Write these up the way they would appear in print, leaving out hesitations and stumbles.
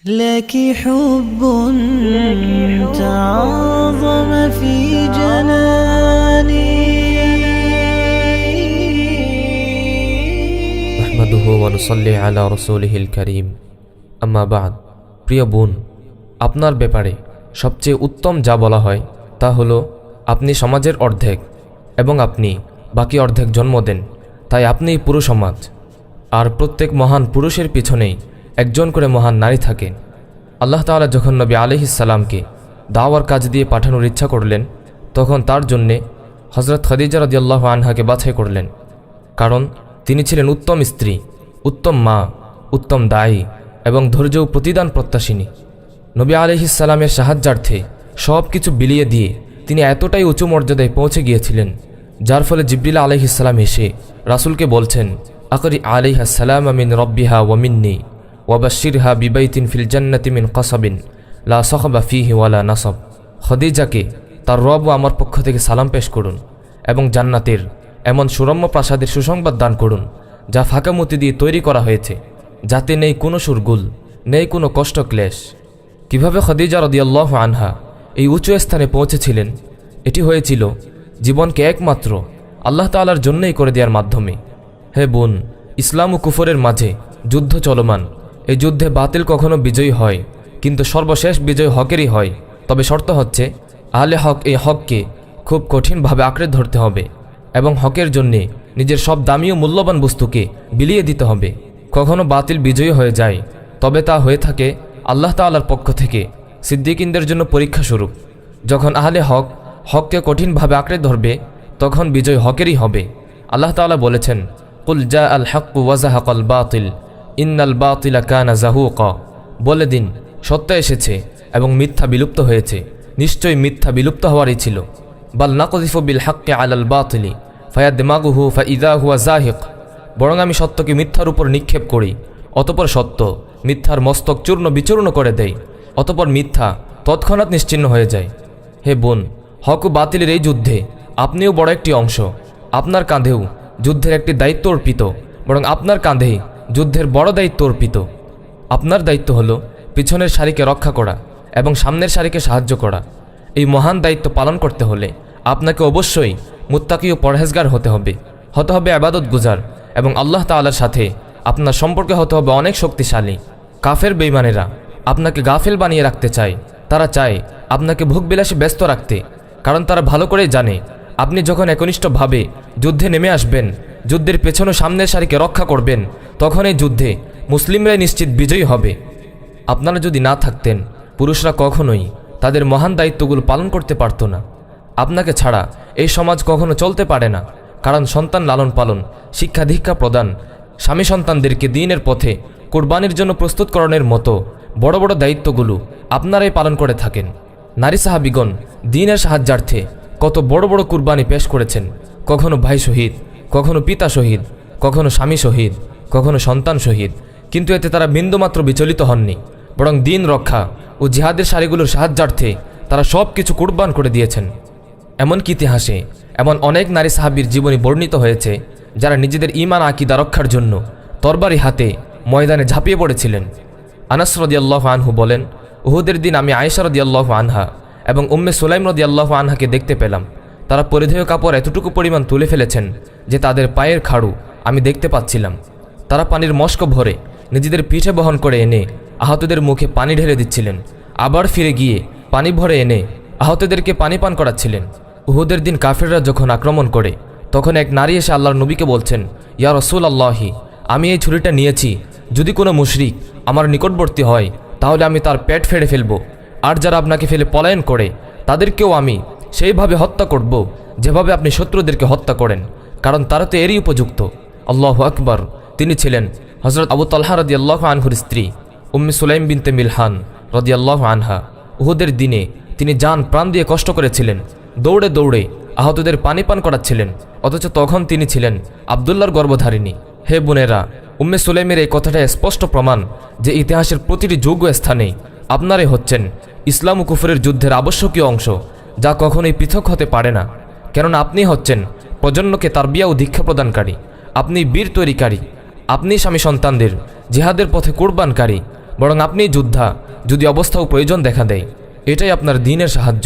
لك حب تعظم في جناني نحمده ونصلي على رسوله الكريم أما بعد প্রিয় বোন, আপনার ব্যাপারে সবচেয়ে উত্তম যা বলা হয় তা হলো আপনি সমাজের অর্ধেক এবং আপনি বাকি অর্ধেক জন্ম দেন, তাই আপনিই পুরো সমাজ। আর প্রত্যেক মহান পুরুষের পিছনেই একজন করে মহান নারী থাকেন। আল্লাহ তাআলা যখন নবী আলাইহিস সালামকে দাওয়ার কাজ দিয়ে পাঠানোর ইচ্ছা করলেন, তখন তার জন্যে হযরত খাদিজা রাদিয়াল্লাহু আনহাকে বাছাই করলেন, কারণ তিনি ছিলেন উত্তম স্ত্রী, উত্তম মা, উত্তম দায়ী এবং ধৈর্য ও প্রতিদান প্রত্যাশিনী। নবী আলাইহিস সালামের সাহায্যার্থে সব কিছু বিলিয়ে দিয়ে তিনি এতটাই উঁচু মর্যাদায় পৌঁছে গিয়েছিলেন, যার ফলে জিবরিল আলাইহিস সালাম এসে রাসূলকে বলছেন, আকরি আলাইহাস সালাম মিন রব্বিহা ওয়া মিন্নি ওয়াবাশশিরহা বিবাইতিন ফিল জান্নাতি মিন কাসাবিন লা সাখবা ফিহি ওয়ালা নাসাব। খদিজাকে তার রব ও আমার পক্ষ থেকে সালাম পেশ করুন এবং জান্নাতের এমন সুরম্য প্রাসাদের সুসংবাদ দান করুন যা ফাঁকা মতি দিয়ে তৈরি করা হয়েছে, যাতে নেই কোনো শুরগুল, নেই কোনো কষ্ট ক্লেশ। কিভাবে খদিজা রাদিয়াল্লাহু আনহা এই উঁচু স্থানে পৌঁছেছিলেন, এটি হয়েছিল জীবনকে একমাত্র আল্লাহ তাআলার জন্যই করে দেওয়ার মাধ্যমে। হে বোন, ইসলাম ও কুফরের মাঝে যুদ্ধ চলমান। এই যুদ্ধে বাতিল কখনো বিজয়ী হয়, কিন্তু সর্বশেষ বিজয় হকেরই হয়। তবে শর্ত হচ্ছে আহলে হক এই হককে খুব কঠিনভাবে আঁকড়ে ধরতে হবে এবং হকের জন্যে নিজের সব দামি ও মূল্যবান বস্তুকে বিলিয়ে দিতে হবে। কখনো বাতিল বিজয়ী হয়ে যায়, তবে তা হয়ে থাকে আল্লাহ তাআলার পক্ষ থেকে সিদ্দিকিনদের জন্য পরীক্ষা স্বরূপ। যখন আহলে হক হককে কঠিনভাবে আঁকড়ে ধরবে, তখন বিজয় হকেরই হবে। আল্লাহ তাআলা বলেছেন, কুল জা আল হাক্কু ওয়া যাহাকাল বাতিল ইন্নাল বাতিলা কানা যাহুকা। বলে দিন, সত্য এসেছে এবং মিথ্যা বিলুপ্ত হয়েছে। নিশ্চয়ই মিথ্যা বিলুপ্ত হওয়ারই ছিল। বাল নাকযিফু বিল হাক্কি আলাল বাতিলি ফায়াদমাগুহু ফাইযা হুয়া যাহিক। বরং আমি সত্যকে মিথ্যার উপর নিক্ষেপ করি, অতপর সত্য মিথ্যার মস্তক চূর্ণ বিচূর্ণ করে দেয়, অতপর মিথ্যা তৎক্ষণাৎ নিশ্চিহ্ন হয়ে যায়। হে বোন, হক ও বাতিলের এই যুদ্ধে আপনিও বড় একটি অংশ। আপনার কাঁধেও যুদ্ধের একটি দায়িত্ব অর্পিত, বরং আপনার কাঁধেই যুদ্ধের বড় দায়িত্ব অর্পিত। আপনার দায়িত্ব হলো পিছনের সারিকে রক্ষা করা এবং সামনের সারিকে সাহায্য করা। এই মহান দায়িত্ব পালন করতে হলে আপনাকে অবশ্যই মুত্তাকি ও পরহেজগার হতে হবে ইবাদত গুজার, এবং আল্লাহ তাআলার সাথে আপনার সম্পর্কে হতে হবে অনেক শক্তিশালী। কাফের বেঈমানেরা আপনাকে গাফেল বানিয়ে রাখতে চায়। তারা চায় আপনাকে ভোগবিলাসে ব্যস্ত রাখতে, কারণ তারা ভালো করেই জানে আপনি যখন একনিষ্ঠভাবে যুদ্ধে নেমে আসবেন, যুদ্ধের পেছনে সামনের সারিকে রক্ষা করবেন, তখন এই যুদ্ধে মুসলিমরাই নিশ্চিত বিজয়ী হবে। আপনারা যদি না থাকতেন, পুরুষরা কখনোই তাদের মহান দায়িত্বগুলো পালন করতে পারত না। আপনাকে ছাড়া এই সমাজ কখনো চলতে পারে না, কারণ সন্তান লালন পালন, শিক্ষা দীক্ষা প্রদান, স্বামী সন্তানদেরকে দ্বীনের পথে কোরবানির জন্য প্রস্তুতকরণের মতো বড় বড় দায়িত্বগুলো আপনারাই পালন করে থাকেন। নারী সাহাবিগণ দ্বীনের সাহায্যার্থে কত বড় বড় কুরবানি পেশ করেছেন। কখনো ভাই শহীদ, কখনো পিতা শহীদ, কখনো স্বামী শহীদ, কখনো সন্তান শহীদ, কিন্তু এতে তারা বিন্দুমাত্র বিচলিত হননি, বরং দ্বীন রক্ষা ও জিহাদের সারিগুলোর সাহায্যার্থে তারা সব কিছু কুরবান করে দিয়েছেন। এমনকি ইতিহাসে এমন অনেক নারী সাহাবীর জীবনী বর্ণিত হয়েছে, যারা নিজেদের ঈমান আকীদা রক্ষার জন্য তরবারি হাতে ময়দানে ঝাঁপিয়ে পড়েছিলেন। আনাস রাদিয়াল্লাহু আনহু বলেন, উহুদের দিন আমি আয়েশা রাদিয়াল্লাহু আনহা এবং উম্মে সুলাইম রাদিয়াল্লাহু আনহাকে দেখতে পেলাম। তারা পরিধেয় কাপড় এতটুকু পরিমাণ তুলে ফেলেছেন যে তাদের পায়ের খাড়ু আমি দেখতে পাচ্ছিলাম। তারা পানির মস্ক ভরে নিজেদের পিঠে বহন করে এনে আহতদের মুখে পানি ঢেলে দিচ্ছিলেন, আবার ফিরে গিয়ে পানি ভরে এনে আহতদেরকে পানি পান করাচ্ছিলেন। উহুদের দিন কাফেররা যখন আক্রমণ করে, তখন এক নারী এসে আল্লাহর নবীকে বলছেন, ইয়া রাসূলুল্লাহি, আমি এই ছুরিটা নিয়েছি, যদি কোনো মুশরিক আমার নিকটবর্তী হয় তাহলে আমি তার পেট ফেড়ে ফেলব, আর যারা আপনাকে ফেলে পলায়ন করে তাদেরকেও আমি সেইভাবে হত্যা করব যেভাবে আপনি শত্রুদেরকে হত্যা করেন, কারণ তারা তো এরই উপযুক্ত। আল্লাহু আকবার। তিনি ছিলেন হযরত আবু তালহা রাদিয়াল্লাহু আনহুর স্ত্রী উম্মে সুলাইম বিনতে মিলহান রাদিয়াল্লাহু আনহা। উহুদের দিনে তিনি জান প্রাণ দিয়ে কষ্ট করেছিলেন, দৌড়ে দৌড়ে আহতদের পানি পান করাচ্ছিলেন, অথচ তখন তিনি ছিলেন আবদুল্লাহর গর্ভধারিণী। হে বোনেরা, উম্মে সুলাইমের এই কথাটা স্পষ্ট প্রমাণ যে ইতিহাসের প্রতিটি যুগ ও স্থানে আপনারাই হচ্ছেন ইসলাম ও কুফরের যুদ্ধের আবশ্যকীয় অংশ, যা কখনোই পৃথক হতে পারে না। কেননা আপনি হচ্ছেন প্রজন্মকে তারবিয়া ও দীক্ষা প্রদানকারী, আপনি বীর তৈরিকারী, আপনি স্বামী সন্তানদের জিহাদের পথে কুরবানকারী, বরং আপনিই যোদ্ধা যদি অবস্থা ও প্রয়োজন দেখা দেয়। এটাই আপনার দ্বীনের সাহায্য,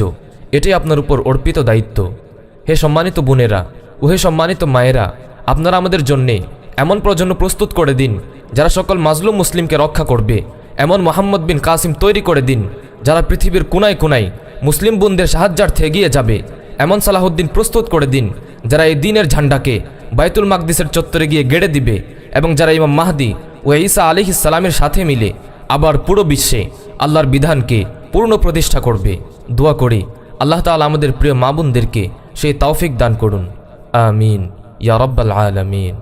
এটাই আপনার উপর অর্পিত দায়িত্ব। হে সম্মানিত বোনেরা ও হে সম্মানিত মায়েরা, আপনারা আমাদের জন্যে এমন প্রজন্ম প্রস্তুত করে দিন যারা সকল মাজলুম মুসলিমকে রক্ষা করবে। এমন মোহাম্মদ বিন কাসিম তৈরি করে দিন যারা পৃথিবীর কোনায় কোনায় মুসলিম বোনদের সাহায্যার্থে এগিয়ে যাবে। এমন সালাহুদ্দিন প্রস্তুত করে দিন যারা এই দ্বীনের ঝান্ডাকে বাইতুল মাকদিসের চত্বরে গিয়ে গেড়ে দিবে এবং যারা ইমাম মাহদি ও ঈসা আলাইহিস সালামের সাথে মিলে আবার পুরো বিশ্বে আল্লাহর বিধানকে পূর্ণ প্রতিষ্ঠা করবে। দোয়া করি আল্লাহ তাআলা আমাদের প্রিয় মা বোনদেরকে সেই তৌফিক দান করুন। আমিন ইয়া রাব্বাল আলামিন।